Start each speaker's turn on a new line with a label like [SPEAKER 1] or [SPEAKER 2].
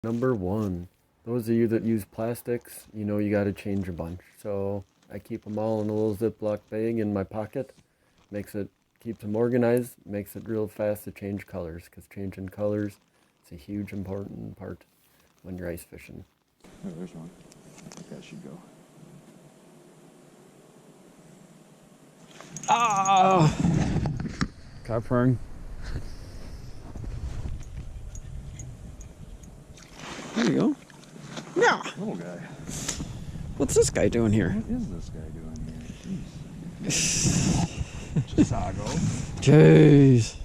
[SPEAKER 1] Number one, those of you that use plastics, you know you got to change a bunch. So I keep them all in a little Ziploc bag in my pocket. Keeps them organized, makes it real fast to change colors, because changing colors is a huge important part when you're ice fishing.
[SPEAKER 2] Oh, there's one. I think that should go. Ah! Carp ring.
[SPEAKER 3] There you go. Yeah.
[SPEAKER 2] Little guy.
[SPEAKER 3] What's this guy doing here?
[SPEAKER 2] What is this guy doing here? Jeez. Chisago.
[SPEAKER 3] Jeez.